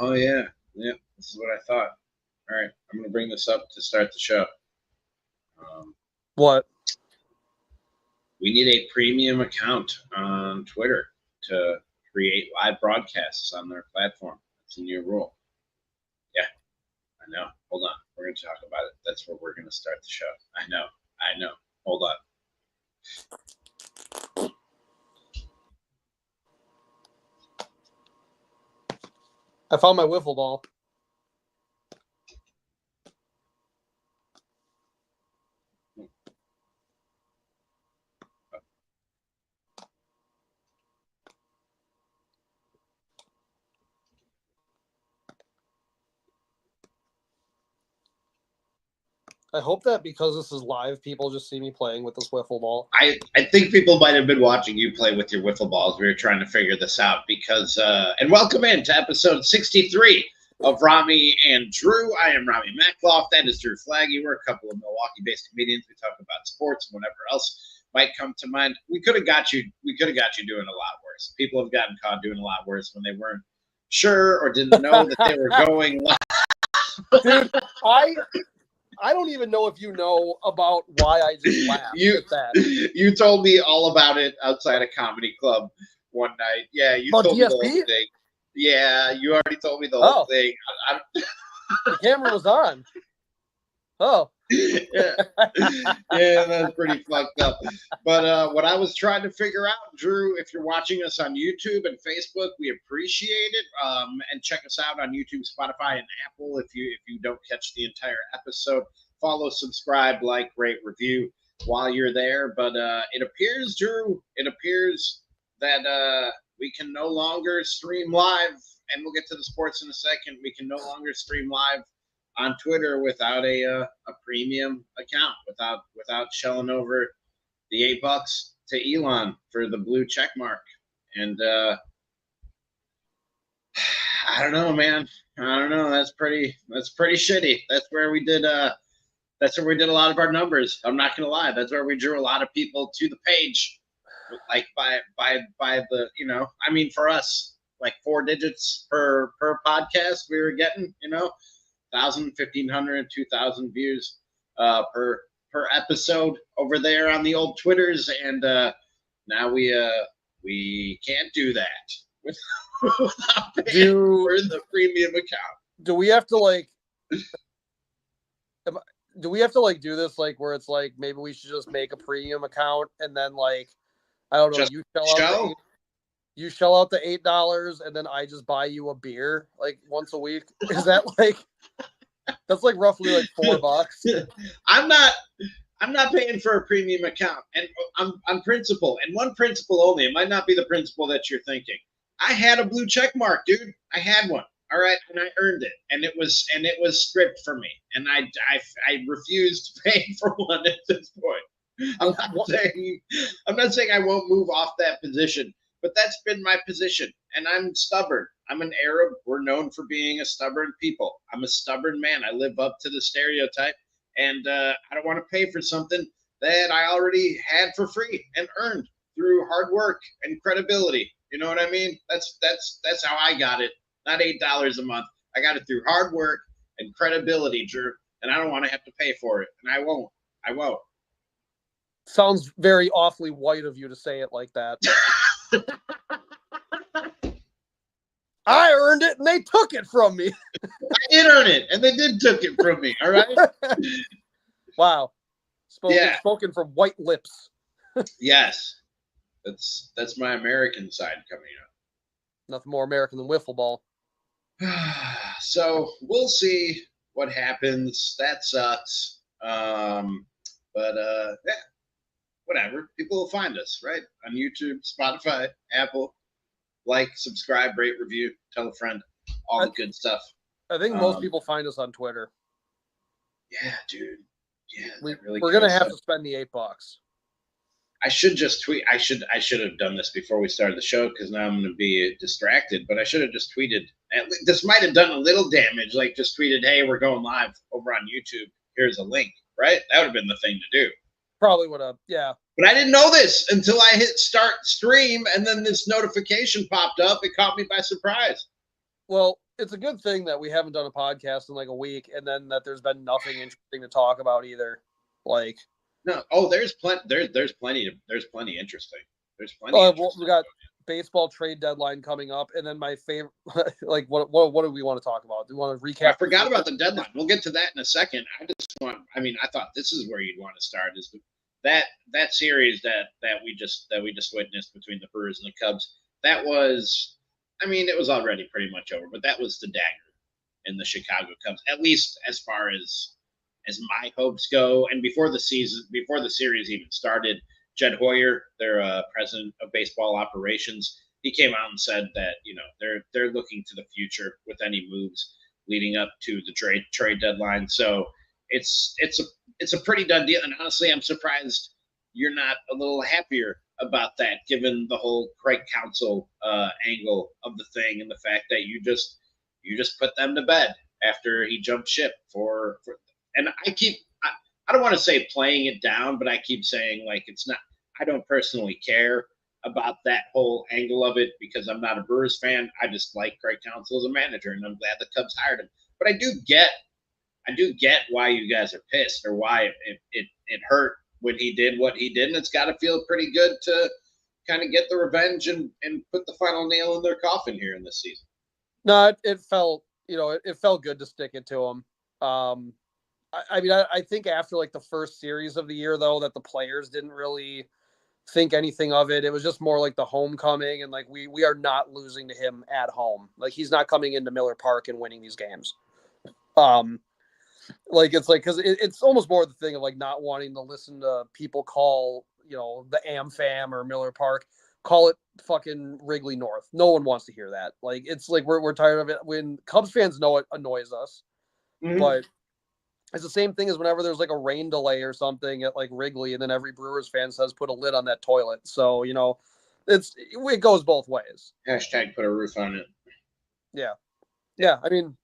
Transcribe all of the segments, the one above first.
Oh, yeah. Yeah, this is what I thought. All right, I'm going to bring this up to start the show. What? We need a premium account on Twitter to create live broadcasts on their platform. That's a new rule. Yeah, I know. Hold on. We're going to talk about it. That's where we're going to start the show. I know. Hold on. I found my wiffle ball. I hope that because this is live, people just see me playing with this wiffle ball. I think people might have been watching you play with your wiffle balls. We were trying to figure this out because, and welcome in to episode 63 of Ramie and Drew. I am Ramie Mackloff. That is Drew Flaggy. We're a couple of Milwaukee-based comedians. We talk about sports and whatever else might come to mind. We could have got you doing a lot worse. People have gotten caught doing a lot worse when they weren't sure or didn't know that they were going live. Dude, I don't even know if you know about why I just laughed at that. You told me all about it outside a comedy club one night. Yeah, you told me the whole thing. Yeah, you already told me the whole thing. The camera was on. Oh. Yeah, that's pretty fucked up. But what I was trying to figure out, Drew, if you're watching us on YouTube and Facebook, we appreciate it. And check us out on YouTube, Spotify, and Apple. If you don't catch the entire episode, follow, subscribe, like, rate, review while you're there. But it appears, Drew, that we can no longer stream live, and we'll get to the sports in a second. We can no longer stream live on Twitter without a premium account, without shelling over the $8 to Elon for the blue check mark. And I don't know, man. I don't know. That's pretty shitty. That's where we did a lot of our numbers. I'm not gonna lie. That's where we drew a lot of people to the page, like by the, you know, I mean, for us, like 4 digits per podcast we were getting, you know. 1,000, 1,500, 2,000 views per episode over there on the old Twitters, and now we can't do that without paying for the premium account. Do we have to do this like where it's like maybe we should just make a premium account and then like I don't know, just you shell out the $8 and then I just buy you a beer like once a week? Is that like that's like roughly like $4? I'm not paying for a premium account, and I'm principle, and one principle only. It might not be the principle that you're thinking. I had a blue check mark, dude. I had one. All right, and I earned it, and it was stripped from me, and I refused to pay for one at this point. I'm not saying I won't move off that position, but that's been my position, and I'm stubborn. I'm an Arab. We're known for being a stubborn people. I'm a stubborn man. I live up to the stereotype, and I don't want to pay for something that I already had for free and earned through hard work and credibility. You know what I mean? That's how I got it. Not $8 a month. I got it through hard work and credibility, Drew, and I don't want to have to pay for it, and I won't. Sounds very awfully white of you to say it like that. I earned it and they took it from me. I did earn it and they did took it from me. All right. Wow. Spoken from white lips. Yes. That's my American side coming up. Nothing more American than wiffle ball. So we'll see what happens. That sucks. But yeah, whatever. People will find us, right? On YouTube, Spotify, Apple. Like, subscribe, rate, review, tell a friend, all the good stuff. I think most people find us on Twitter. Yeah, dude. Yeah, we're gonna have to spend the $8. I should just tweet. I should have done this before we started the show because now I'm going to be distracted. But I should have just tweeted. This might have done a little damage. Like just tweeted, "Hey, we're going live over on YouTube. Here's a link." Right? That would have been the thing to do. Probably would have. Yeah. But I didn't know this until I hit start stream, and then this notification popped up. It caught me by surprise. Well, it's a good thing that we haven't done a podcast in like a week, and then that there's been nothing interesting to talk about either. Like, no, there's plenty. There's plenty interesting. There's plenty. Well, we got baseball trade deadline coming up, and then my favorite, like, what do we want to talk about? Do we want to recap? I forgot about the deadline. We'll get to that in a second. I thought this is where you'd want to start is that series that we just witnessed between the Brewers and the Cubs. That was, it was already pretty much over, but that was the dagger in the Chicago Cubs, at least as far as my hopes go. And before the series even started, Jed Hoyer, their president of baseball operations, he came out and said that they're looking to the future with any moves leading up to the trade deadline. So it's a pretty done deal. And honestly, I'm surprised you're not a little happier about that, given the whole Craig Counsell angle of the thing and the fact that you just put them to bed after he jumped ship for. And I don't want to say playing it down, but I keep saying like it's not. I don't personally care about that whole angle of it because I'm not a Brewers fan. I just like Craig Counsell as a manager, and I'm glad the Cubs hired him. But I do get why you guys are pissed or why it hurt when he did what he did, and it's got to feel pretty good to kind of get the revenge and put the final nail in their coffin here in this season. No, it felt it felt good to stick it to him. I think after like the first series of the year though, that the players didn't really think anything of it. It was just more like the homecoming, and like we are not losing to him at home. Like he's not coming into Miller Park and winning these games. Like it's like because it's almost more the thing of like not wanting to listen to people call the AmFam or Miller Park, call it fucking Wrigley North. No one wants to hear that. Like it's like we're tired of it. When Cubs fans know it annoys us, but it's the same thing as whenever there's like a rain delay or something at like Wrigley, and then every Brewers fan says put a lid on that toilet. So it goes both ways. Hashtag put a roof on it. Yeah. I mean,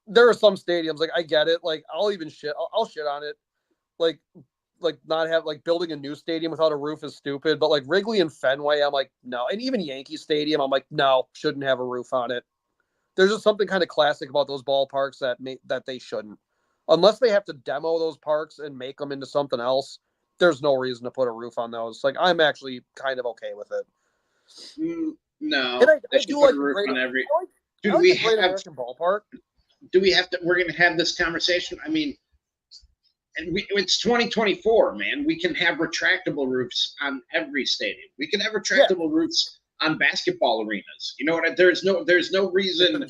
there are some stadiums like I get it. Like I'll shit on it. Like not have like building a new stadium without a roof is stupid. But like Wrigley and Fenway, I'm like no, and even Yankee Stadium, I'm like no, shouldn't have a roof on it. There's just something kind of classic about those ballparks that they shouldn't. Unless they have to demo those parks and make them into something else, there's no reason to put a roof on those. Like, I'm actually kind of okay with it. No. I do like a roof on every. Do we have American ballpark? Do we have to? We're going to have this conversation. I mean, it's 2024, man. We can have retractable roofs on every stadium. We can have retractable roofs on basketball arenas. You know what? There's no reason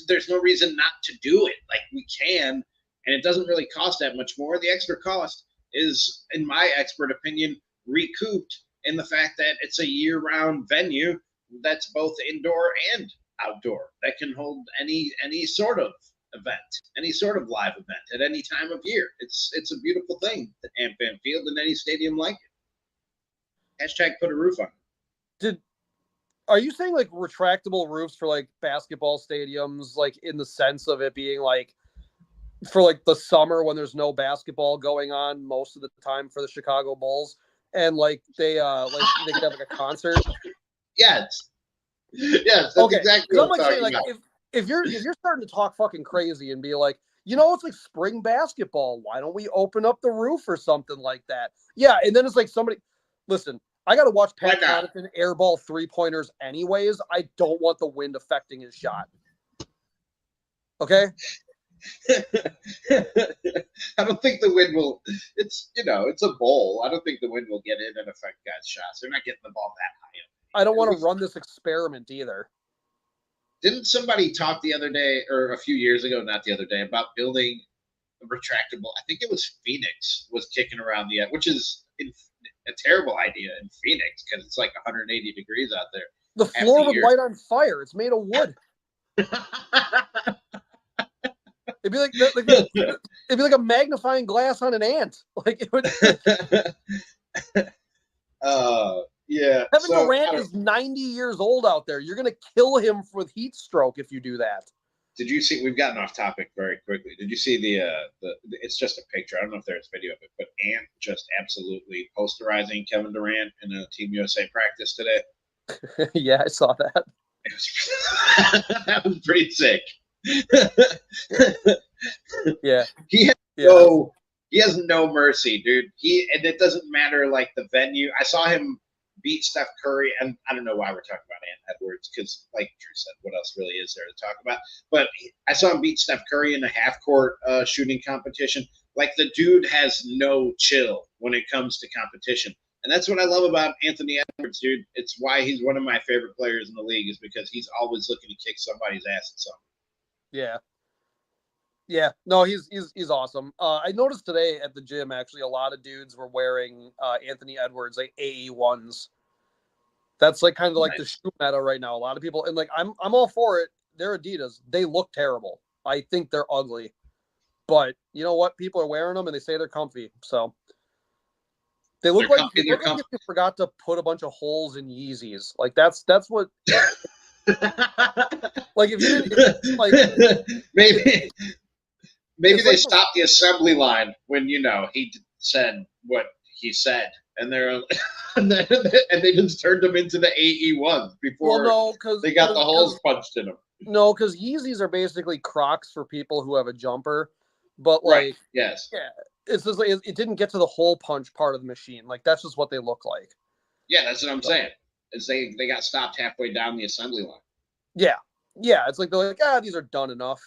there's no reason not to do it. Like we can, and it doesn't really cost that much more. The extra cost is, in my expert opinion, recouped in the fact that it's a year-round venue that's both indoor and outdoor that can hold any sort of event, any sort of live event at any time of year. It's a beautiful thing, the AmFam Field, and any stadium like it. Hashtag put a roof on it. Are you saying like retractable roofs for like basketball stadiums, like in the sense of it being like for like the summer when there's no basketball going on most of the time for the Chicago Bulls, and like they could have like a concert? Yes, that's okay. Exactly what I'm like saying, like if you're starting to talk fucking crazy and be like, it's like spring basketball, why don't we open up the roof or something like that? Yeah, and then it's like listen, I got to watch Pat Connaughton airball 3-pointers anyways. I don't want the wind affecting his shot. Okay? I don't think the wind will. It's a bowl. I don't think the wind will get in and affect guys' shots. They're not getting the ball that high up. I don't want to run this experiment either. Didn't somebody talk the other day, or a few years ago, not the other day, about building a retractable? I think it was Phoenix was kicking around which is a terrible idea in Phoenix because it's like 180 degrees out there. The floor would light on fire. It's made of wood. It'd be like a magnifying glass on an ant. Like it would. Yeah. Kevin Durant is 90 years old out there. You're gonna kill him with heat stroke if you do that. Did you see? We've gotten off topic very quickly. Did you see the? It's just a picture. I don't know if there's video of it, but Ant just absolutely posterizing Kevin Durant in a Team USA practice today. Yeah, I saw that. That was pretty sick. Yeah. He has no mercy, dude. And it doesn't matter like the venue. I saw him beat Steph Curry, and I don't know why we're talking about Ant Edwards because, like Drew said, what else really is there to talk about? But I saw him beat Steph Curry in a half-court shooting competition. Like, the dude has no chill when it comes to competition. And that's what I love about Anthony Edwards, dude. It's why he's one of my favorite players in the league, is because he's always looking to kick somebody's ass at something. Yeah. Yeah, no, he's awesome. I noticed today at the gym, actually, a lot of dudes were wearing Anthony Edwards, like AE1s. That's like kind of like the shoe meta right now. A lot of people, and like I'm all for it. They're Adidas. They look terrible. I think they're ugly. But you know what? People are wearing them and they say they're comfy. So they look like if you forgot to put a bunch of holes in Yeezys. Like that's what like if you didn't like maybe they stopped the assembly line when he said what he said, and and they just turned them into the AE1s before they got the holes punched in them. No, because Yeezys are basically Crocs for people who have a jumper, but like right. Yes, yeah, it's just like it didn't get to the hole punch part of the machine. Like that's just what they look like. Yeah, that's what I'm saying. Is they got stopped halfway down the assembly line. Yeah, it's like they're like these are done enough.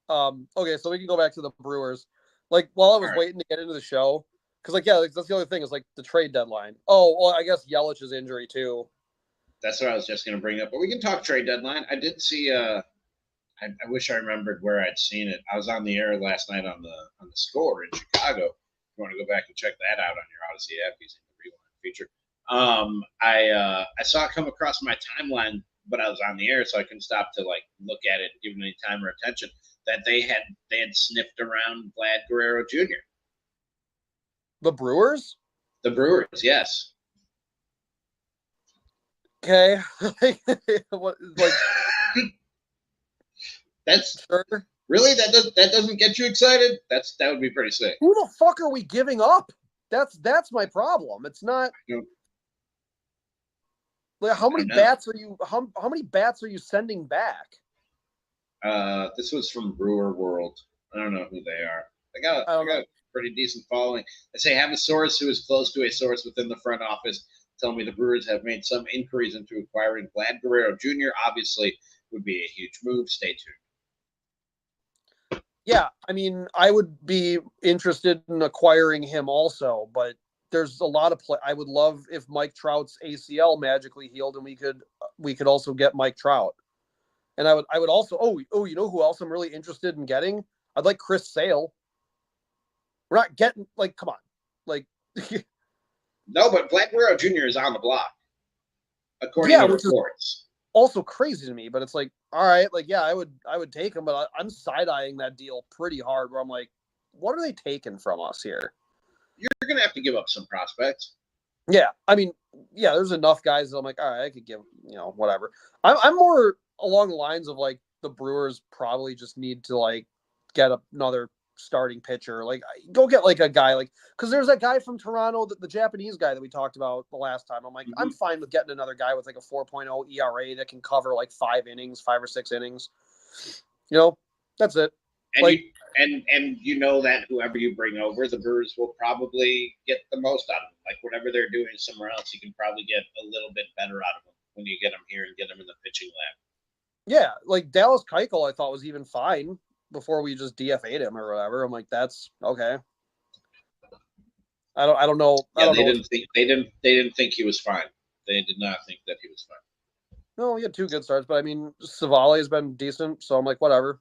Okay, so we can go back to the Brewers. Like while I was waiting to get into the show, because like that's the other thing is like the trade deadline. Oh well, I guess Yelich's injury too. That's what I was just going to bring up, but we can talk trade deadline. I did see. I wish I remembered where I'd seen it. I was on the air last night on the Score in Chicago. If you want to go back and check that out on your Odyssey app using the Rewind feature. I saw it come across my timeline, but I was on the air, so I couldn't stop to like look at it, give it any time or attention. That they had sniffed around Vlad Guerrero Jr. The Brewers? The Brewers, yes. Okay. What, like that's sure. Really that doesn't get you excited? That would be pretty sick. Who the fuck are we giving up? That's my problem. It's not. Like, how many bats are you? How many bats are you sending back? This was from Brewer World. I don't know who they are. I got a pretty decent following. I say have a source who is close to a source within the front office tell me the Brewers have made some inquiries into acquiring Vlad Guerrero Jr. Obviously, would be a huge move. Stay tuned. Yeah, I mean, I would be interested in acquiring him also, but there's a lot of play. I would love if Mike Trout's ACL magically healed and we could also get Mike Trout. And I would also you know who else I'm really interested in getting? I'd like Chris Sale. We're not getting like come on. Like no, but Vlad Guerrero Jr. is on the block. According to reports. Also crazy to me, but it's like, all right, like I would take him, but I'm side-eyeing that deal pretty hard where I'm like, what are they taking from us here? You're gonna have to give up some prospects. Yeah, I mean, yeah, there's enough guys that I'm like, all right, I could give, whatever. I'm more along the lines of like the Brewers probably just need to like get another starting pitcher, like go get like a guy like because there's that guy from Toronto, the Japanese guy that we talked about the last time. I'm like, I'm fine with getting another guy with like a 4.0 ERA that can cover like 5 or 6 innings. That's it. And and you know that whoever you bring over, the Brewers will probably get the most out of them. Like whatever they're doing somewhere else, you can probably get a little bit better out of them when you get them here and get them in the pitching lab. Yeah, like Dallas Keuchel, I thought was even fine before we just DFA'd him or whatever. I'm like, that's okay. I don't know. Yeah, they didn't think he was fine. They did not think that he was fine. No, he had 2 good starts, but I mean, Savali has been decent, so I'm like, whatever.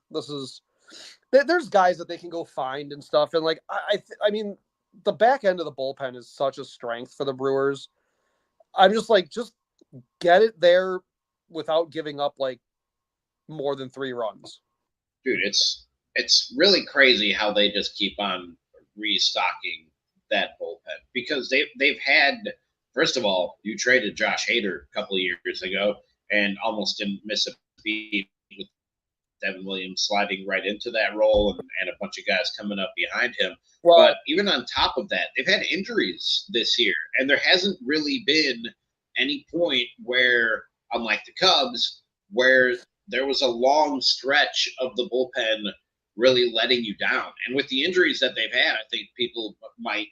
There's guys that they can go find and stuff, and like I mean, the back end of the bullpen is such a strength for the Brewers. I'm just like, just get it there without giving up like more than 3 runs. Dude, it's really crazy how they just keep on restocking that bullpen because they've had, first of all, you traded Josh Hader a couple of years ago and almost didn't miss a beat with Devin Williams sliding right into that role and a bunch of guys coming up behind him. Well, but even on top of that, they've had injuries this year, and there hasn't really been any point where, unlike the Cubs, where there was a long stretch of the bullpen really letting you down. And with the injuries that they've had, I think people might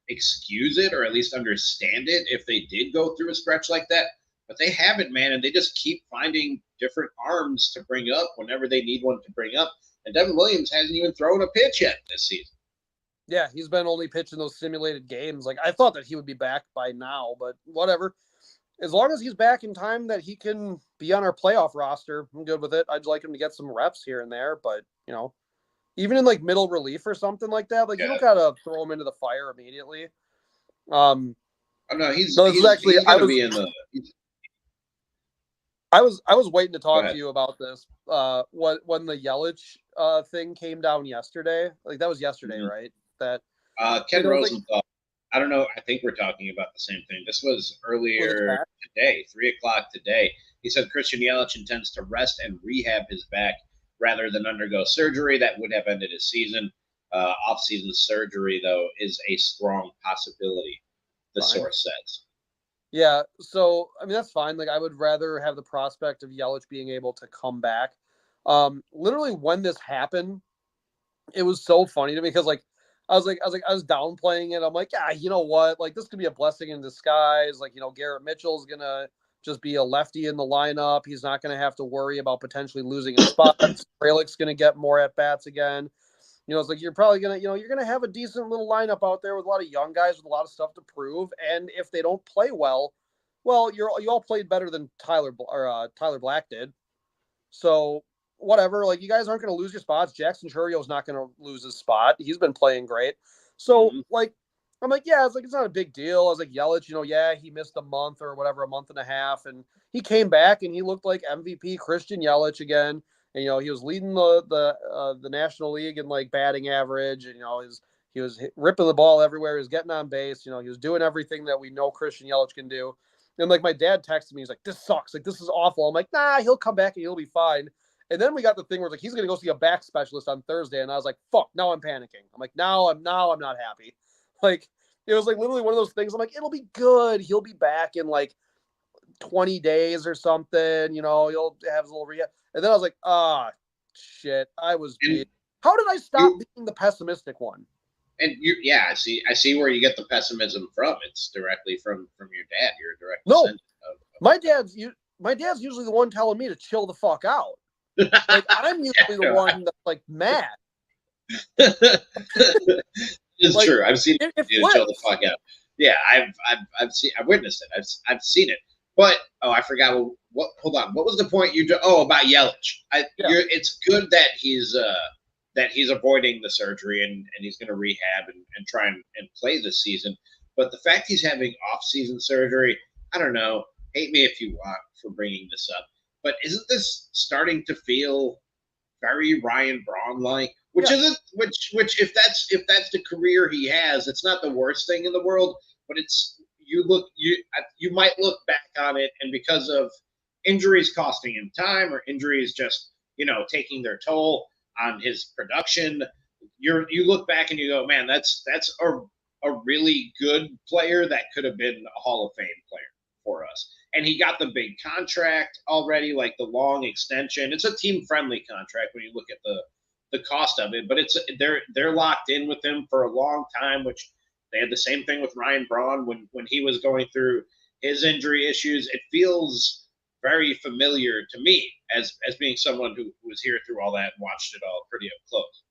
excuse it or at least understand it if they did go through a stretch like that. But they haven't, man, and they just keep finding different arms to bring up whenever they need one to bring up. And Devin Williams hasn't even thrown a pitch yet this season. Yeah, he's been only pitching those simulated games. Like, I thought that he would be back by now, but whatever. As long as he's back in time that he can be on our playoff roster, I'm good with it. I'd like him to get some reps here and there, but, you know, even in, like, middle relief or something like that, like, you don't got to throw him into the fire immediately. Oh, no, he's actually, he's going to be in the I was waiting to talk to you about this. When the Yelich thing came down yesterday, like that was yesterday, right? That Ken Rosenthal. I don't know. I think we're talking about the same thing. This was earlier today, 3:00 today. He said Christian Yelich intends to rest and rehab his back rather than undergo surgery that would have ended his season. Off-season surgery, though, is a strong possibility, the source says. Yeah, so, I mean, that's fine. Like, I would rather have the prospect of Yelich being able to come back. Literally, when this happened, it was so funny to me because, like, I was downplaying it. I'm like, yeah, you know what? Like, this could be a blessing in disguise. Like, you know, Garrett Mitchell's going to just be a lefty in the lineup. He's not going to have to worry about potentially losing his spot. Frelick's going to get more at-bats again. You know, it's like you're probably going to, you know, you're going to have a decent little lineup out there with a lot of young guys with a lot of stuff to prove. And if they don't play well, you all played better than Tyler Black did. So whatever, like you guys aren't going to lose your spots. Jackson Churrio's not going to lose his spot. He's been playing great. So like, I'm like, yeah, it's not a big deal. I was like, Yelich, you know, yeah, he missed a month or whatever, a month and a half. And he came back and he looked like MVP Christian Yelich again. And, you know, he was leading the National League in like batting average, and, you know, he was ripping the ball everywhere. He was getting on base. You know, he was doing everything that we know Christian Yelich can do. And like my dad texted me, he's like, "This sucks. Like, this is awful." I'm like, "Nah, he'll come back and he'll be fine." And then we got the thing where it's like he's gonna go see a back specialist on Thursday, and I was like, "Fuck!" Now I'm panicking. I'm like, now I'm not happy. Like, it was like literally one of those things. I'm like, it'll be good. He'll be back in like 20 days or something. You know, he'll have his little rehab. And then I was like, shit. How did I stop being the pessimistic one? And I see where you get the pessimism from. It's directly from your dad. You're a direct descendant of my dad's usually the one telling me to chill the fuck out. Like, I'm usually the one that's like mad. It's like, true. I've seen you chill the fuck out. Yeah, I've witnessed it. I've seen it. But I forgot hold on. What was the point about Yelich? It's good that he's avoiding the surgery and he's going to rehab and try and play this season. But the fact he's having off-season surgery, I don't know. Hate me if you want for bringing this up, but isn't this starting to feel very Ryan Braun-like? Which if that's the career he has, it's not the worst thing in the world. But you might look back on it, and because of injuries costing him time or injuries just taking their toll on his production, you look back and you go, man, that's a really good player that could have been a Hall of Fame player for us. And he got the big contract already, like the long extension. It's a team-friendly contract when you look at the cost of it, but they're locked in with him for a long time, which they had the same thing with Ryan Braun when he was going through his injury issues. It feels very familiar to me as being someone who was here through all that and watched it all pretty up close.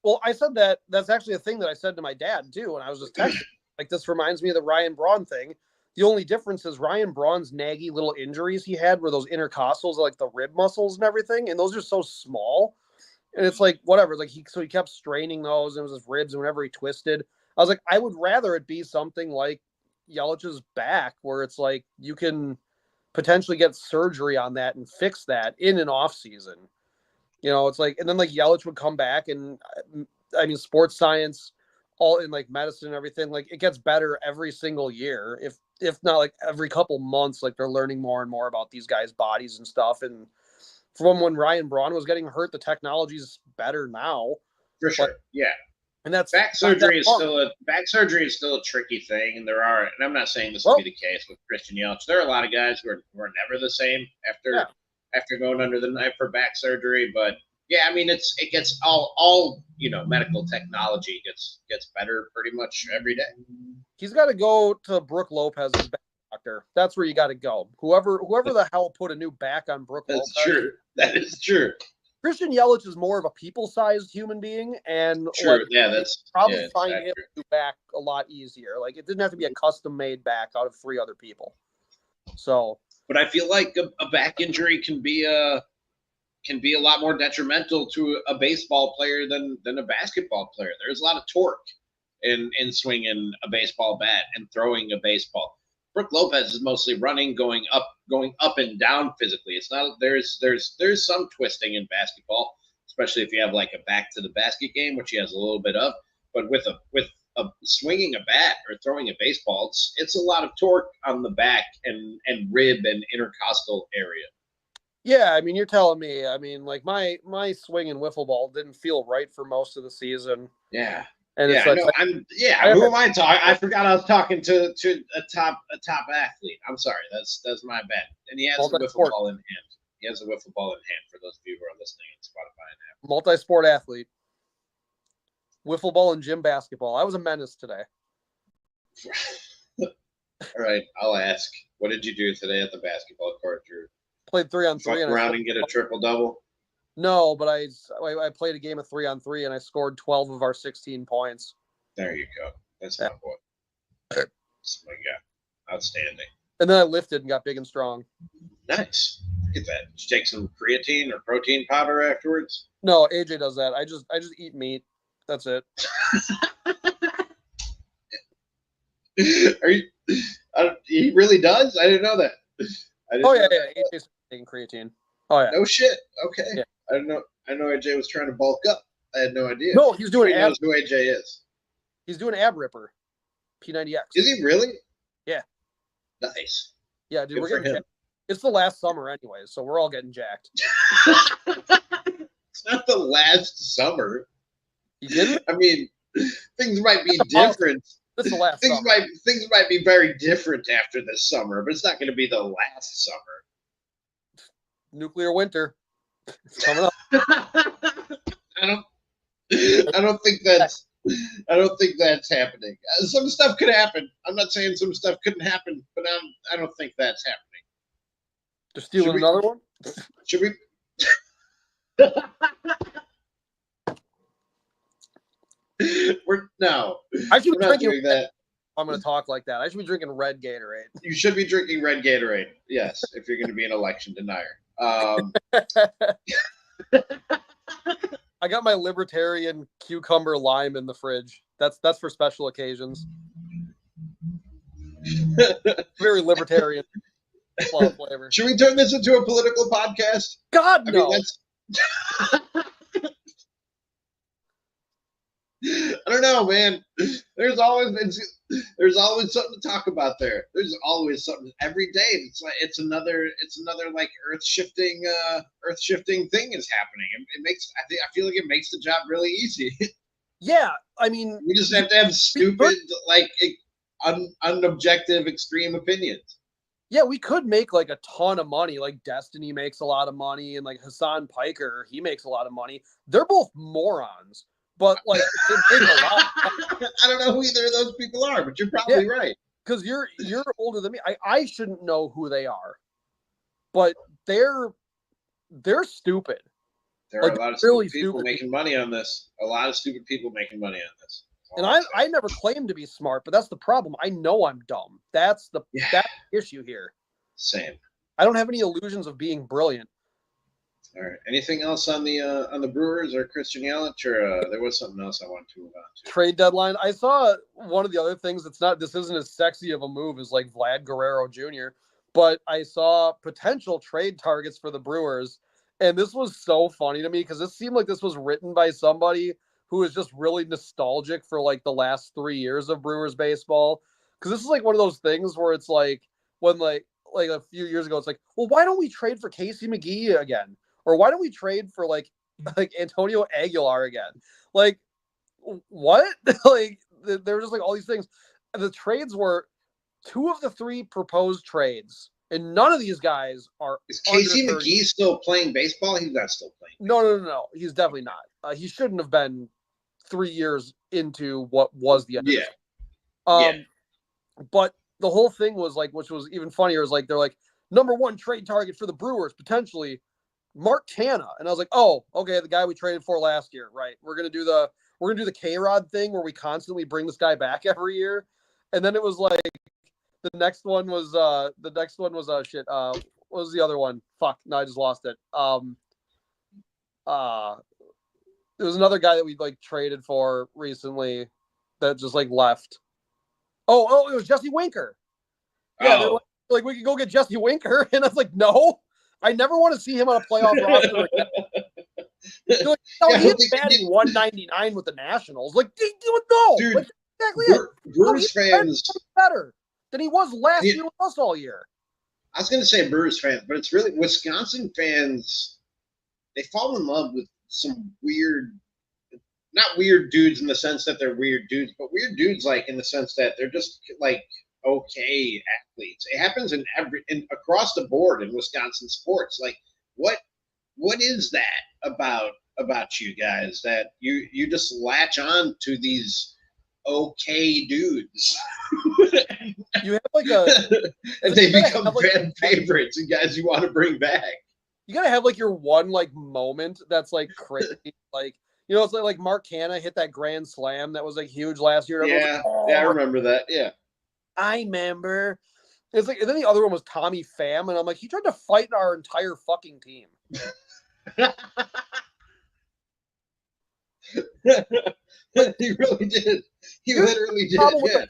Well, I said that's actually a thing that I said to my dad too, and I was just texting. Like, this reminds me of the Ryan Braun thing. The only difference is Ryan Braun's naggy little injuries he had were those intercostals, like the rib muscles and everything, and those are so small. And it's like, whatever, like he kept straining those, and it was his ribs, and whenever he twisted, I was like, I would rather it be something like Yelich's back, where it's like you can potentially get surgery on that and fix that in an off season. You know, it's like, and then like Yelich would come back, and I mean, sports science, all in like medicine and everything, like it gets better every single year, if not like every couple months. Like, they're learning more and more about these guys' bodies and stuff. And from when Ryan Braun was getting hurt, the technology's better now. For sure, yeah. And that's back surgery is still a tricky thing, and I'm not saying this will be the case with Christian Yelich. There are a lot of guys who are never the same after after going under the knife for back surgery. But yeah, I mean, it gets all medical technology gets better pretty much every day. He's got to go to Brooke Lopez's back doctor. That's where you got to go. Whoever the hell put a new back on Brooke Lopez. That's true. That is true. Christian Yelich is more of a people-sized human being, and true. That's probably find him to back a lot easier. Like, it didn't have to be a custom-made back out of 3 other people. So, but I feel like a back injury can be a lot more detrimental to a baseball player than a basketball player. There's a lot of torque in swinging a baseball bat and throwing a baseball. Brooke Lopez is mostly running, going up and down physically. It's not there's some twisting in basketball, especially if you have like a back to the basket game, which he has a little bit of. But with a swinging a bat or throwing a baseball, it's a lot of torque on the back and rib and intercostal area. Yeah, I mean, you're telling me. I mean, like my swing in wiffle ball didn't feel right for most of the season. Yeah. And yeah, who am I talking? I forgot I was talking to a top athlete. I'm sorry, that's my bad. And he has a wiffle ball in hand. He has a wiffle ball in hand for those of you who are listening on Spotify and Apple. Multi-sport athlete. Wiffle ball and gym basketball. I was a menace today. All right, I'll ask. What did you do today at the basketball court, Drew? Played 3-on-3. Fuck around and get a triple-double? No, but I played a game of 3-on-3 and I scored 12 of our 16 points. There you go. That's my boy. That's my guy. Outstanding. And then I lifted and got big and strong. Nice. Look at that. Did you take some creatine or protein powder afterwards? No, AJ does that. I just eat meat. That's it. He really does? I didn't know that. AJ's taking creatine. Oh yeah. No shit. Okay. Yeah. I don't know. I know AJ was trying to bulk up. I had no idea. No, he's doing knows who AJ is. He's doing ab ripper. P90X. Is he really? Yeah. Nice. Yeah, dude, we're getting jacked. It's the last summer anyway, so we're all getting jacked. It's not the last summer. You didn't? I mean, things might be different. It's the last things summer. Things might be very different after this summer, but it's not going to be the last summer. Nuclear winter. It's coming up. I don't think that's happening. Some stuff could happen. I'm not saying some stuff couldn't happen, but I don't think that's happening. Just stealing another one? Should we? We're not doing that. I'm going to talk like that. I should be drinking red Gatorade. You should be drinking red Gatorade. Yes, if you're going to be an election denier. I got my libertarian cucumber lime in the fridge. That's for special occasions. Very libertarian flavor. Should we turn this into a political podcast? God, no. I don't know, man. There's always something to talk about there. There's always something every day. It's another like earth shifting thing is happening. I feel like it makes the job really easy. Yeah, I mean, we just have to have stupid, like unobjective, extreme opinions. Yeah, we could make like a ton of money. Like Destiny makes a lot of money, and like Hassan Piker, he makes a lot of money. They're both morons. But like, they make a lot. I don't know who either of those people are, but you're probably right. Because you're older than me. I shouldn't know who they are, but they're stupid. There are a lot of stupid people making money on this. A lot of stupid people making money on this. And I never claimed to be smart, but that's the problem. I know I'm dumb. That's the issue here. Same. I don't have any illusions of being brilliant. All right. Anything else on the Brewers or Christian Yelich, or there was something else I wanted to move on to? Trade deadline. I saw one of the other things. This isn't as sexy of a move as like Vlad Guerrero Jr., but I saw potential trade targets for the Brewers, and this was so funny to me because it seemed like this was written by somebody who is just really nostalgic for like the last 3 years of Brewers baseball. Because this is like one of those things where it's like when like a few years ago, it's like, well, why don't we trade for Casey McGee again? Or why don't we trade for like Antonio Aguilar again? Like, what? Like, there were just like all these things. And the trades were 2 of the 3 proposed trades And none of these guys are. Is Casey McGee still playing baseball? He's not still playing. No. He's definitely not. He shouldn't have been 3 years into what was the end. Yeah. But the whole thing was like, which was even funnier, is like they're like number 1 trade target for the Brewers potentially, Mark Canha, and I was like, oh, okay, the guy we traded for last year, right? We're gonna do the K-Rod thing where we constantly bring this guy back every year, and then it was like the next one was shit. What was the other one? Fuck, no, I just lost it. There was another guy that we like traded for recently that just like left. Oh, it was Jesse Winker. Yeah, they're like, we could go get Jesse Winker, and I was like, no, I never want to see him on a playoff roster again. Like, no, he's batting 199 with the Nationals. Like, no, dude, like, exactly it. Brewers fans better than he was last year with us all year. I was going to say Brewers fans, but it's really Wisconsin fans. They fall in love with some weird, not weird dudes in the sense that they're weird dudes, but weird dudes like in the sense that they're just like okay athletes. It happens across the board in Wisconsin sports. Like what is that about you guys that you just latch on to these okay dudes? You have like a and they become fan favorites and guys you want to bring back. You gotta have like your one like moment that's like crazy. Like, you know, it's like Mark Canha hit that grand slam that was like huge last year. Yeah, like, oh, yeah, I remember that. Yeah, I remember. It's like, and then the other one was Tommy Pham, and I'm like, he tried to fight our entire fucking team. He really did. He literally did. Yeah.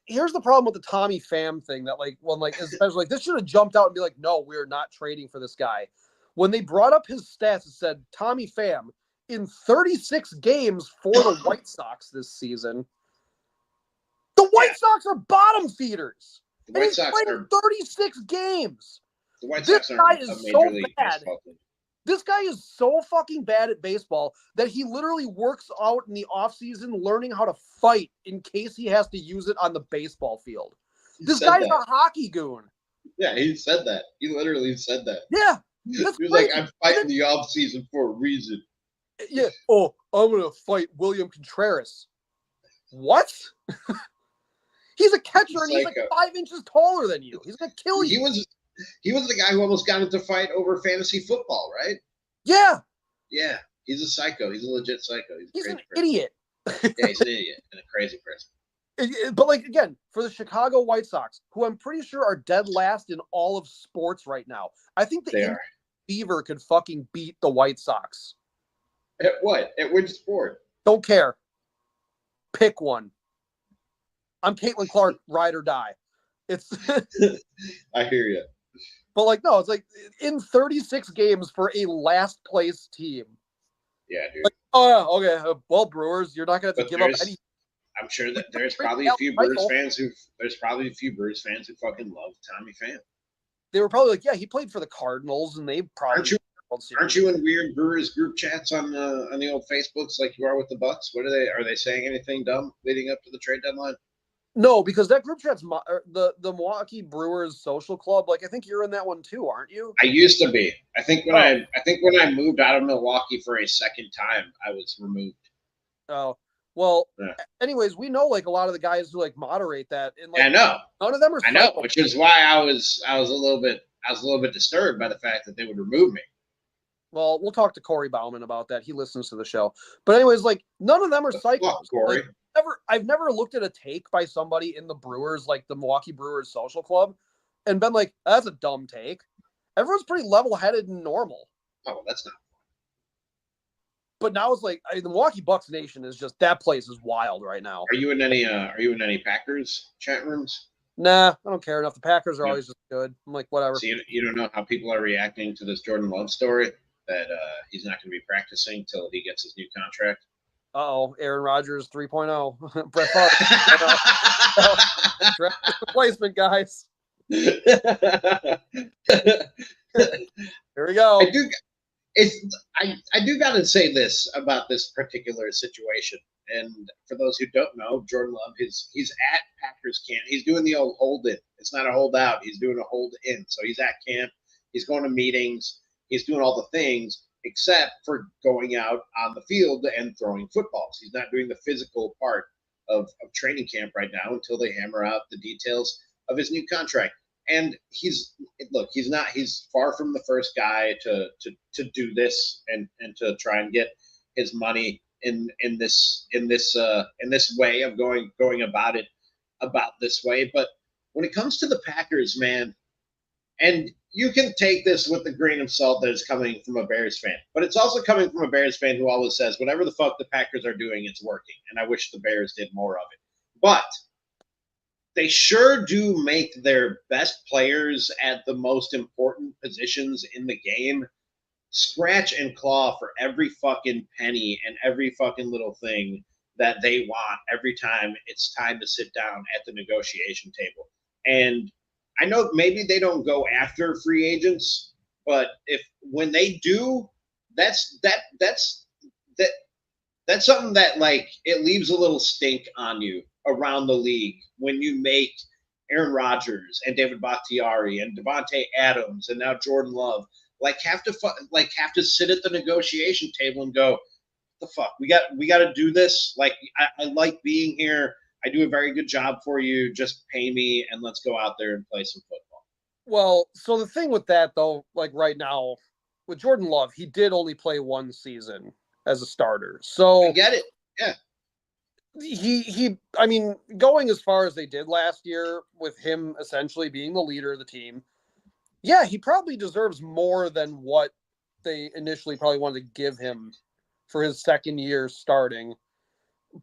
Here's the problem with the Tommy Pham thing that like when like especially like this should have jumped out and be like, no, we're not trading for this guy. When they brought up his stats, it said Tommy Pham in 36 games for the White Sox this season. The White Sox are bottom feeders. The White Sox are 36 games. The White Sox are a major league baseball team. This guy is so fucking bad at baseball that he literally works out in the offseason learning how to fight in case he has to use it on the baseball field. This guy's a hockey goon. Yeah, he said that. He literally said that. Yeah. He was like, I'm fighting the offseason for a reason. Yeah. Oh, I'm going to fight William Contreras. What? He's a catcher and he's like 5 inches taller than you. He's going to kill you. He was the guy who almost got into fight over fantasy football, right? Yeah. Yeah. He's a psycho. He's a legit psycho. He's an idiot. Yeah, he's an idiot and a crazy person. But like again, for the Chicago White Sox, who I'm pretty sure are dead last in all of sports right now, I think the Beaver could fucking beat the White Sox. At what? At which sport? Don't care. Pick one. I'm Caitlin Clark, ride or die. It's. I hear you. But like, no, it's like in 36 games for a last place team. Yeah, dude. Like, oh yeah, okay. Well, Brewers, you're not going to have to give up any. I'm sure that there's probably a few Brewers fans who fucking love Tommy Pham. They were probably like, yeah, he played for the Cardinals, and they probably aren't you in weird Brewers group chats on the old Facebooks like you are with the Bucks? Are they saying anything dumb leading up to the trade deadline? No, because that group chat's the Milwaukee Brewers social club. Like, I think you're in that one too, aren't you? I used to be. I think when I moved out of Milwaukee for a second time, I was removed. Oh, well. Yeah. Anyways, we know like a lot of the guys who like moderate that, and like, I know none of them are. I know, which is why I was a little bit disturbed by the fact that they would remove me. Well, we'll talk to Corey Bauman about that. He listens to the show. But anyways, like none of them are psychos. Corey. Like, I've never looked at a take by somebody in the Brewers, like the Milwaukee Brewers social club, and been like, that's a dumb take. Everyone's pretty level-headed and normal. Oh, that's not. But now it's like the Milwaukee Bucks Nation is just that place is wild right now. Are you in any Packers chat rooms? Nah, I don't care enough. The Packers are always just good. I'm like, whatever. So you don't know how people are reacting to this Jordan Love story that he's not going to be practicing till he gets his new contract. Uh-oh, Aaron Rodgers 3.0. Brett Favre. Draft replacement, guys. Here we go. I do got to say this about this particular situation. And for those who don't know, Jordan Love, he's at Packers camp. He's doing the old hold in. It's not a holdout. He's doing a hold in. So he's at camp. He's going to meetings. He's doing all the things except for going out on the field and throwing footballs. He's not doing the physical part of training camp right now until they hammer out the details of his new contract. And he's far from the first guy to do this and to try and get his money in this way of going about this way. But when it comes to the Packers, man, and you can take this with a grain of salt that is coming from a Bears fan, but it's also coming from a Bears fan who always says whatever the fuck the Packers are doing, it's working, and I wish the Bears did more of it. But they sure do make their best players at the most important positions in the game scratch and claw for every fucking penny and every fucking little thing that they want every time it's time to sit down at the negotiation table. And I know maybe they don't go after free agents, but when they do, that's something that, like, it leaves a little stink on you around the league when you make Aaron Rodgers and David Bakhtiari and Devontae Adams and now Jordan Love have to sit at the negotiation table and go, the fuck, we got to do this. Like, I like being here. I do a very good job for you. Just pay me and let's go out there and play some football. Well, so the thing with that, though, like right now with Jordan Love, he did only play one season as a starter. So I get it. Yeah. I mean, going as far as they did last year with him essentially being the leader of the team, yeah, he probably deserves more than what they initially probably wanted to give him for his second year starting.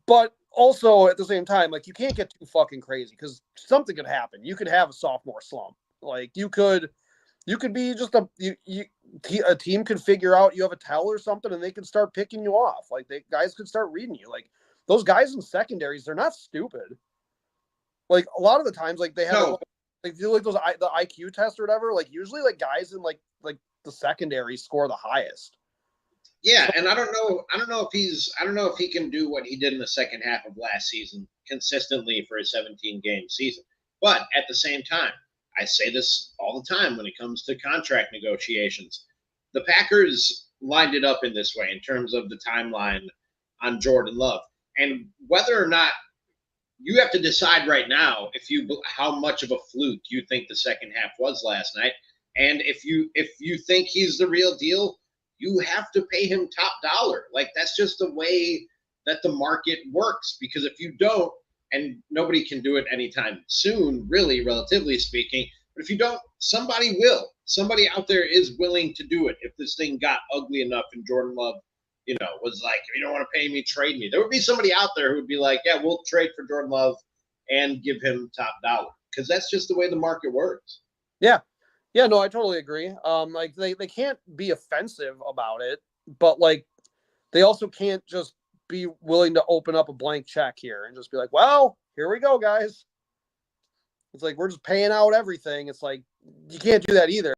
But also at the same time, like, you can't get too fucking crazy because something could happen. You could have a sophomore slump. Like, you could be just a team could figure out you have a tell or something and they could start picking you off. Like, guys could start reading you. Like, those guys in secondaries, they're not stupid. Like, a lot of the times, like, they have like do like those the IQ test or whatever. Like, usually, like, guys in like the secondary score the highest. Yeah, and I don't know if he can do what he did in the second half of last season consistently for a 17-game season. But at the same time, I say this all the time when it comes to contract negotiations. The Packers lined it up in this way in terms of the timeline on Jordan Love. And whether or not you have to decide right now how much of a fluke you think the second half was last night. And if you think he's the real deal, you have to pay him top dollar. Like, that's just the way that the market works. Because if you don't, and nobody can do it anytime soon, really, relatively speaking, but if you don't, somebody will. Somebody out there is willing to do it if this thing got ugly enough and Jordan Love, was like, if you don't want to pay me, trade me. There would be somebody out there who would be like, yeah, we'll trade for Jordan Love and give him top dollar. Because that's just the way the market works. Yeah. Yeah, no, I totally agree. Like, they can't be offensive about it, but, like, they also can't just be willing to open up a blank check here and just be like, well, here we go, guys. It's like, we're just paying out everything. It's like, you can't do that either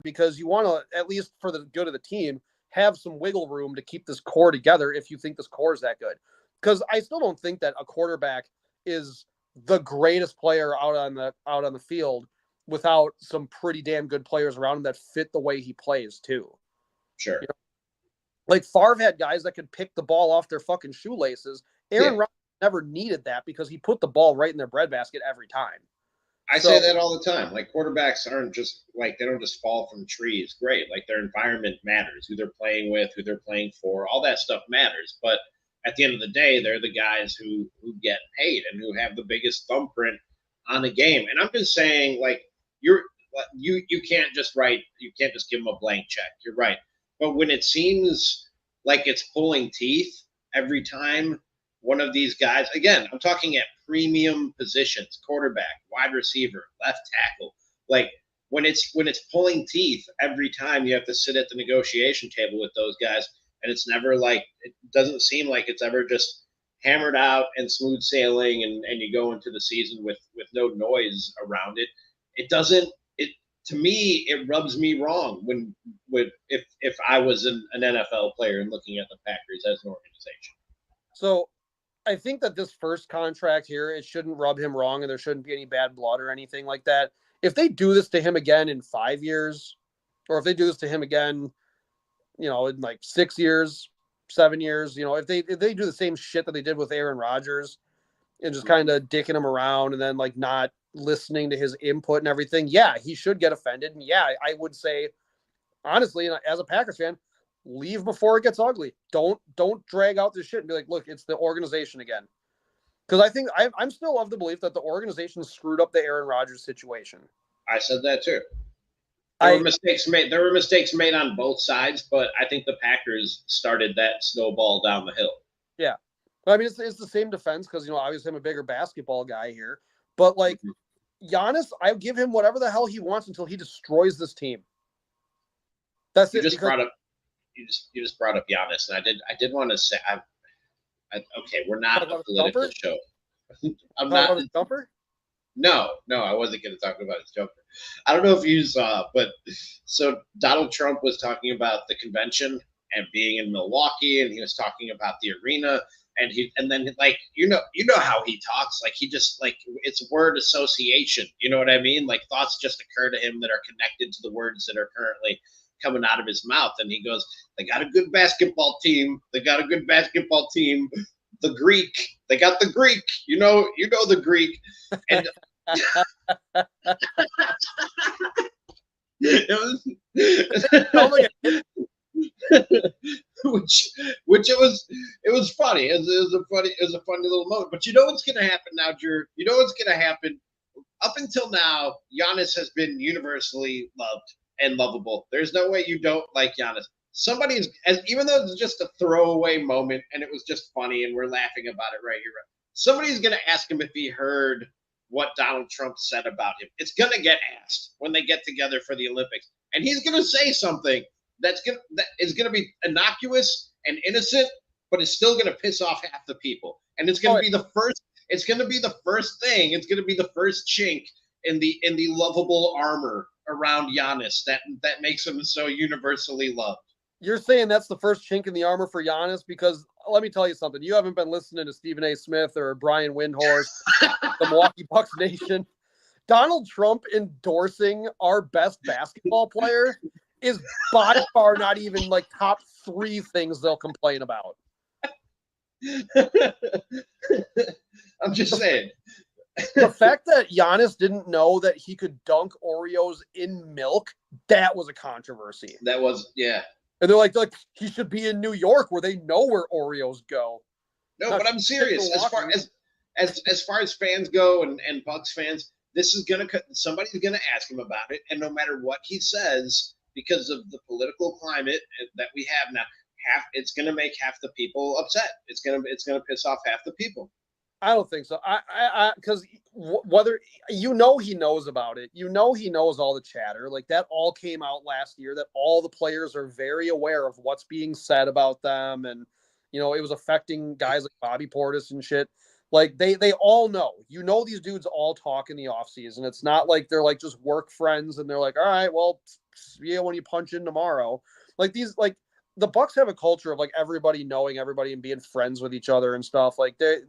because you want to, at least for the good of the team, have some wiggle room to keep this core together if you think this core is that good. Because I still don't think that a quarterback is the greatest player out on the field without some pretty damn good players around him that fit the way he plays too. Sure. Like, Favre had guys that could pick the ball off their fucking shoelaces. Aaron Rodgers never needed that because he put the ball right in their breadbasket every time. I say that all the time. Like, quarterbacks aren't just like, they don't just fall from trees. Great. Like, their environment matters. Who they're playing with, who they're playing for, all that stuff matters. But at the end of the day, they're the guys who get paid and who have the biggest thumbprint on the game. And I'm just saying, like, you can't just give them a blank check. You're right. But when it seems like it's pulling teeth every time one of these guys, again, I'm talking at premium positions, quarterback, wide receiver, left tackle, like, when it's pulling teeth every time you have to sit at the negotiation table with those guys, and it's never like, it doesn't seem like it's ever just hammered out and smooth sailing and you go into the season with no noise around it. to me, it rubs me wrong if I was an NFL player and looking at the Packers as an organization. So I think that this first contract here, it shouldn't rub him wrong, and there shouldn't be any bad blood or anything like that. If they do this to him again in 5 years, or if they do this to him again, in like 6 years, 7 years, if they do the same shit that they did with Aaron Rodgers and just kind of dicking him around and then like not listening to his input and everything, yeah, he should get offended. And yeah, I would say, honestly, as a Packers fan, leave before it gets ugly. Don't drag out this shit and be like, look, it's the organization again. Because I think I'm still of the belief that the organization screwed up the Aaron Rodgers situation. I said that too. There were mistakes made on both sides, but I think the Packers started that snowball down the hill. Yeah. I mean, it's the same defense because, obviously I'm a bigger basketball guy here. But, like, Giannis, I give him whatever the hell he wants until he destroys this team. That's you it. Just brought up, you just brought up Giannis, and I did want to say, okay, we're not a political show. I'm not a jumper. No, I wasn't going to talk about his jumper. I don't know if you saw, but so Donald Trump was talking about the convention and being in Milwaukee, and he was talking about the arena, and then like you know how he talks, like he just like it's word association. You know what I mean? Like thoughts just occur to him that are connected to the words that are currently coming out of his mouth, and he goes, "They got a good basketball team. They got a good basketball team. The Greek, they got the Greek. You know the Greek." And which it was funny. It was a funny little moment. But you know what's going to happen now, Drew? You know what's going to happen? Up until now, Giannis has been universally loved and lovable. There's no way you don't like Giannis. Even though it's just a throwaway moment and it was just funny and we're laughing about it right here, somebody's going to ask him if he heard what Donald Trump said about him. It's going to get asked when they get together for the Olympics. And he's going to say something that is going to be innocuous and innocent, but it's still going to piss off half the people. And it's going to be the first. It's going to be the first thing. It's going to be the first chink in the lovable armor around Giannis that makes him so universally loved. You're saying that's the first chink in the armor for Giannis? Because let me tell you something. You haven't been listening to Stephen A. Smith or Brian Windhorst, the Milwaukee Bucks Nation. Donald Trump endorsing our best basketball player is by far not even like top 3 things they'll complain about. I'm just saying. The fact that Giannis didn't know that he could dunk Oreos in milk, that was a controversy. That was, yeah. And they're like he should be in New York where they know where Oreos go. No, but I'm serious. As far as fans go and Bucks fans, somebody's gonna ask him about it, and no matter what he says, because of the political climate that we have now, it's gonna make half the people upset. It's gonna piss off half the people. I don't think so. Because whether he knows about it, he knows all the chatter. Like that all came out last year. That all the players are very aware of what's being said about them, and it was affecting guys like Bobby Portis and shit. Like they all know. These dudes all talk in the offseason. It's not like they're like just work friends and they're like, all right, well, see you when you punch in tomorrow. The Bucks have a culture of like everybody knowing everybody and being friends with each other and stuff. Like they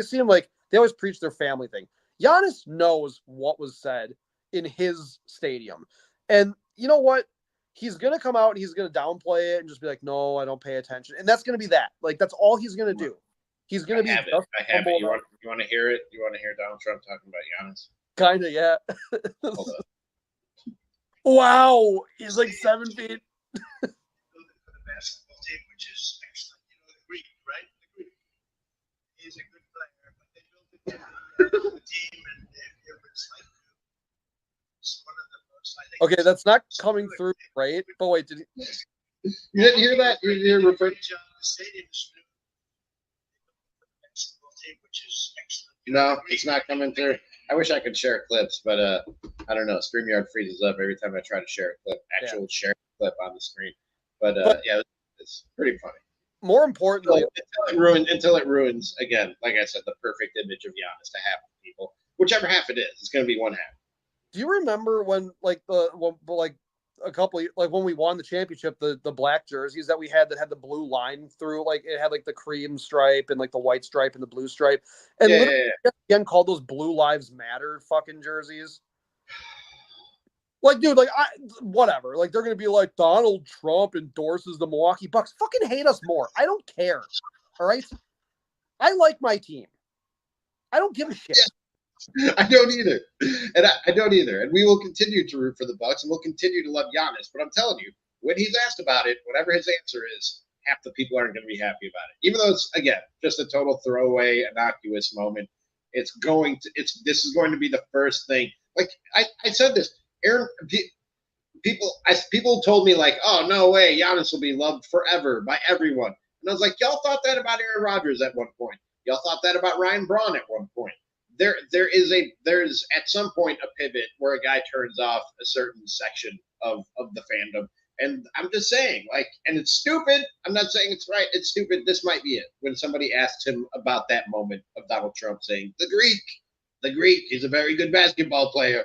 seem like they always preach their family thing. Giannis knows what was said in his stadium. And you know what? He's going to come out and he's going to downplay it and just be like, no, I don't pay attention. And that's going to be that. Like, that's all he's going to do. He's going to be. I have it. You want to hear it? You want to hear Donald Trump talking about Giannis? Kind of, yeah. Wow. He's like 7 feet. Basketball team, which is excellent. The Greek, right? The Greek. He's a good player, but they built the team, and it was like it's one of the most. I think. Okay, that's not coming through, right? But wait, did you didn't hear that? You didn't hear the stadium is basketball team, which is excellent. No, it's not coming through. I wish I could share clips, but I don't know. StreamYard freezes up every time I try to share a clip. Share a clip on the screen. But yeah, it's pretty funny. More importantly, until it ruins again. Like I said, the perfect image of Giannis to half the people, whichever half it is, it's going to be one half. Do you remember when a couple like when we won the championship, the black jerseys that we had that had the blue line through, like it had like the cream stripe and like the white stripe and the blue stripe, and literally again called those Blue Lives Matter fucking jerseys. Like, dude, like whatever. Like they're gonna be like Donald Trump endorses the Milwaukee Bucks. Fucking hate us more. I don't care. All right. I like my team. I don't give a shit. Yeah. I don't either, and I don't either. And we will continue to root for the Bucks, and we'll continue to love Giannis. But I'm telling you, when he's asked about it, whatever his answer is, half the people aren't going to be happy about it. Even though it's again just a total throwaway, innocuous moment. This is going to be the first thing. Like I said this, Aaron. People told me like, oh no way, Giannis will be loved forever by everyone, and I was like, y'all thought that about Aaron Rodgers at one point. Y'all thought that about Ryan Braun at one point. There's at some point a pivot where a guy turns off a certain section of the fandom. And I'm just saying, like, and it's stupid. I'm not saying it's right. It's stupid. This might be it. When somebody asked him about that moment of Donald Trump saying, the Greek, he's a very good basketball player.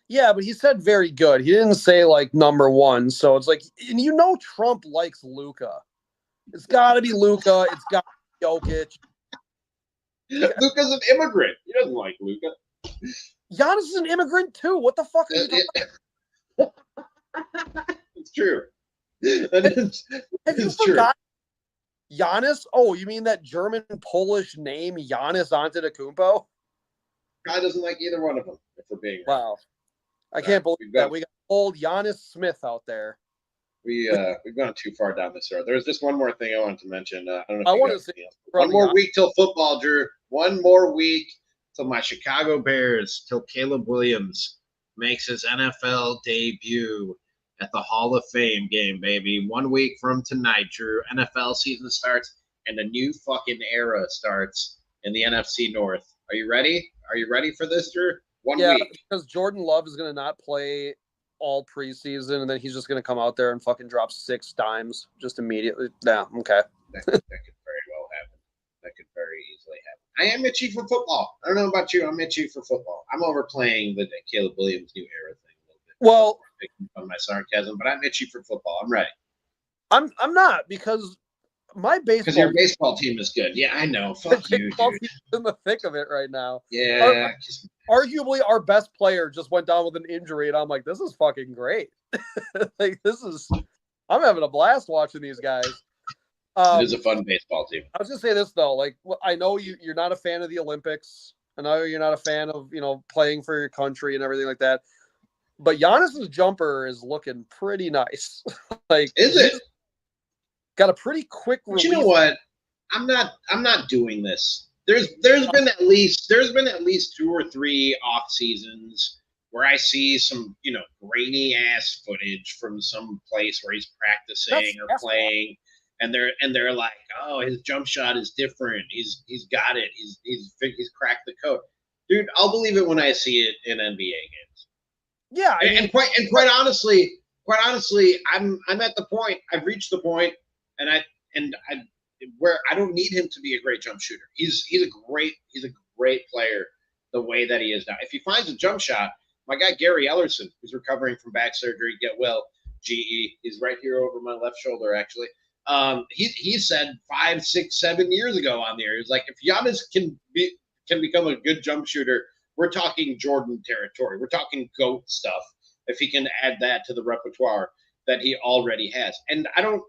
Yeah, but he said very good. He didn't say like number one. So it's like, and you know, Trump likes Luka. It's got to be Luka. It's got to be Jokic. Luka's an immigrant. He doesn't like Luka. Giannis is an immigrant too. What the fuck are you talking about? It's true. Have you forgotten Giannis? Oh, you mean that German Polish name Giannis Antetokounmpo? Guy doesn't like either one of them, if we're being wow. I can't believe that. We got old Giannis Smith out there. We've gone too far down this road. There's just one more thing I wanted to mention. I don't know. I want to say one more week till football, Drew. One more week till my Chicago Bears, till Caleb Williams makes his NFL debut at the Hall of Fame game, baby. 1 week from tonight, Drew. NFL season starts and a new fucking era starts in the NFC North. Are you ready? Are you ready for this, Drew? 1 week. Because Jordan Love is going to not play all preseason, and then he's just going to come out there and fucking drop 6 dimes just immediately. Yeah, okay. That could very well happen. That could very easily happen. I am itchy for football. I don't know about you. I'm itchy for football. I'm overplaying the Caleb Williams new era thing a little bit. Well, picking on my sarcasm, but I'm itchy for football. I'm ready. I'm not, because my baseball. Because your baseball team is good. Yeah, I know. Fuck you, dude. In the thick of it right now. Yeah. Arguably, our best player just went down with an injury, and I'm like, this is fucking great. I'm having a blast watching these guys. It is a fun baseball team. I was gonna say this though, like I know you're not a fan of the Olympics. I know you're not a fan of playing for your country and everything like that. But Giannis's jumper is looking pretty nice. Like, is it? Got a pretty quick release. But you know what? I'm not doing this. There's been at least 2 or 3 off seasons where I see some grainy ass footage from some place where he's practicing or playing, and they're like, oh, his jump shot is different. He's got it. He's cracked the code, dude. I'll believe it when I see it in NBA games. Yeah, and quite honestly, I'm at the point. I've reached the point, and I where I don't need him to be a great jump shooter. He's a great player the way that he is now. If he finds a jump shot, my guy Gary Ellerson, who's recovering from back surgery, get well, GE. He's right here over my left shoulder, actually. He said 5, 6, 7 years ago on the air, he was like, if Giannis can become a good jump shooter, we're talking Jordan territory. We're talking GOAT stuff. If he can add that to the repertoire that he already has, and I don't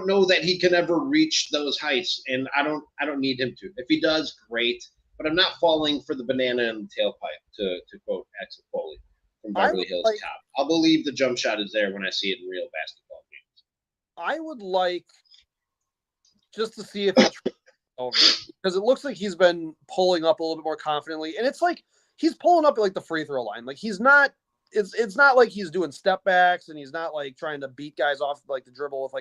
know that he can ever reach those heights, and I don't need him to. If he does, great. But I'm not falling for the banana in the tailpipe, to quote Axel Foley from Beverly Hills Cop. I'll believe the jump shot is there when I see it in real basketball games. I would like just to see if it's over, because it looks like he's been pulling up a little bit more confidently, and it's like he's pulling up at like the free throw line. Like he's not. It's not like he's doing step backs, and he's not like trying to beat guys off like the dribble with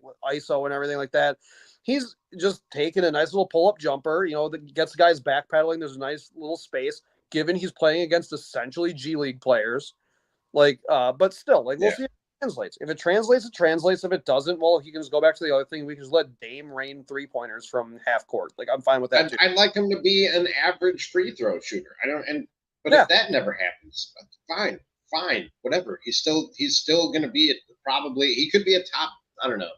with ISO and everything like that. He's just taking a nice little pull up jumper, that gets the guys backpedaling. There's a nice little space, given he's playing against essentially G League players. But still, we'll see if it translates. If it translates, it translates. If it doesn't, well, he can just go back to the other thing. We can just let Dame rain 3-pointers from half court. I'm fine with that too. I'd like him to be an average free throw shooter. But if that never happens, fine, whatever. He's still going to be probably. He could be a top, I don't know,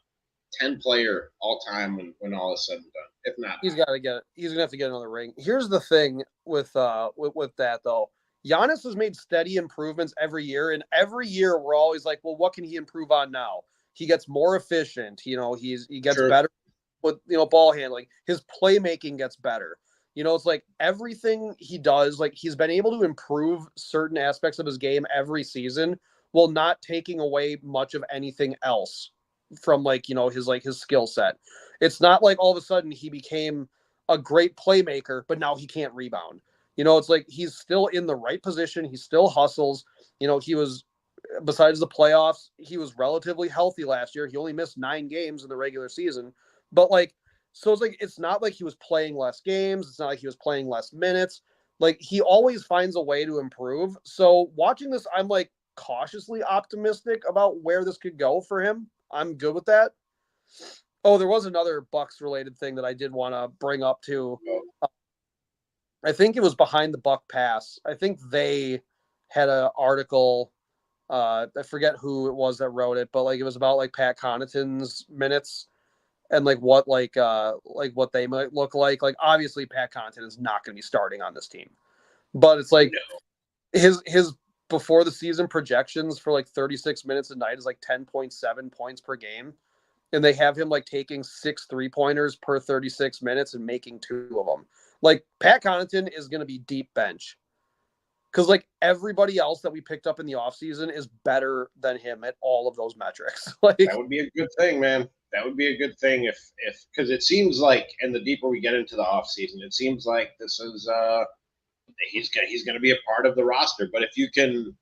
10 player all time when all is said and done. If not, he's got to get. He's gonna have to get another ring. Here's the thing with that though. Giannis has made steady improvements every year, and every year we're always like, well, what can he improve on now? He gets more efficient. You know, he gets better with ball handling. His playmaking gets better. You know, it's like everything he does, like he's been able to improve certain aspects of his game every season while not taking away much of anything else from his skill set. It's not like all of a sudden he became a great playmaker, but now he can't rebound. You know, it's like he's still in the right position. He still hustles. You know, he was, besides the playoffs, he was relatively healthy last year. He only missed 9 games in the regular season. But so it's not like he was playing less games. It's not like he was playing less minutes. Like he always finds a way to improve. So watching this, I'm like cautiously optimistic about where this could go for him. I'm good with that. Oh, there was another Bucks related thing that I did want to bring up too. I think it was behind the Buck Pass. I think they had an article. I forget who it was that wrote it, but it was about Pat Connaughton's minutes and what they might look like. Like obviously Pat Connaughton is not going to be starting on this team, but it's his before the season projections for 36 minutes a night is 10.7 points per game. And they have him taking 6 3-pointers per 36 minutes and making 2 of them. Pat Connaughton is going to be deep bench. Because everybody else that we picked up in the offseason is better than him at all of those metrics. That would be a good thing, man. That would be a good thing if because it seems and the deeper we get into the offseason, it seems like this is he's going to be a part of the roster. But if you can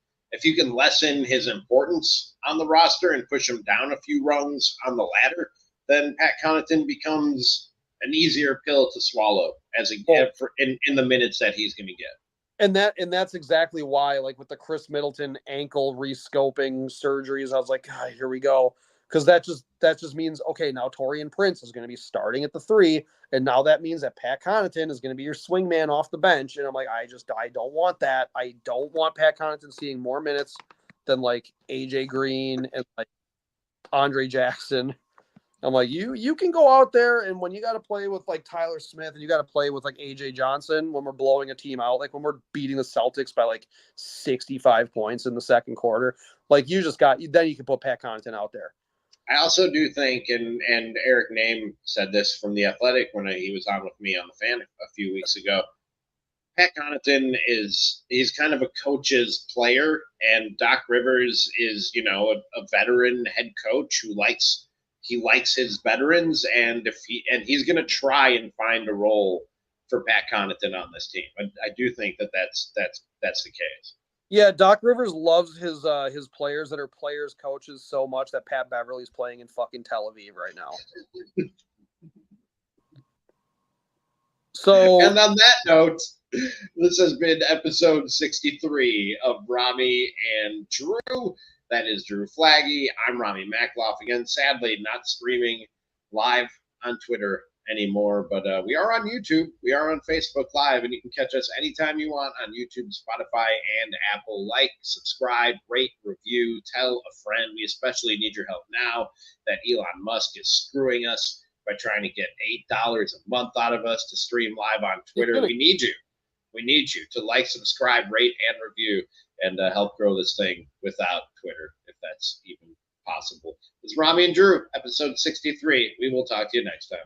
lessen his importance on the roster and push him down a few rungs on the ladder, then Pat Connaughton becomes an easier pill to swallow in the minutes that he's going to get. And that's exactly why, with the Chris Middleton ankle rescoping surgeries, I was like, God, here we go. Because that just means, okay, now Taurean Prince is going to be starting at the 3, and now that means that Pat Connaughton is going to be your swing man off the bench. And I'm like, I don't want that. I don't want Pat Connaughton seeing more minutes than AJ Green and Andre Jackson. I'm like, you can go out there, and when you got to play with Tyler Smith and you got to play with AJ Johnson when we're blowing a team out, when we're beating the Celtics by 65 points in the second quarter, then you can put Pat Connaughton out there. I also do think, and Eric Name said this from The Athletic when he was on with me on the Fan a few weeks ago, Pat Connaughton he's kind of a coach's player, and Doc Rivers is, a veteran head coach who likes his veterans, and he's going to try and find a role for Pat Connaughton on this team. I do think that's the case. Yeah, Doc Rivers loves his players that are players coaches so much that Pat Beverly's playing in fucking Tel Aviv right now. So, and on that note, this has been episode 63 of Ramie and Drew. That is Drew Flaggy. I'm Ramie Makloff. Again, sadly, not streaming live on Twitter anymore, but we are on YouTube. We are on Facebook Live, and you can catch us anytime you want on YouTube, Spotify, and Apple. Like, subscribe, rate, review, tell a friend. We especially need your help now that Elon Musk is screwing us by trying to get $8 a month out of us to stream live on Twitter. We need you. We need you to like, subscribe, rate, and review, and help grow this thing without Twitter, if that's even possible. It's Ramie and Drew, episode 63. We will talk to you next time.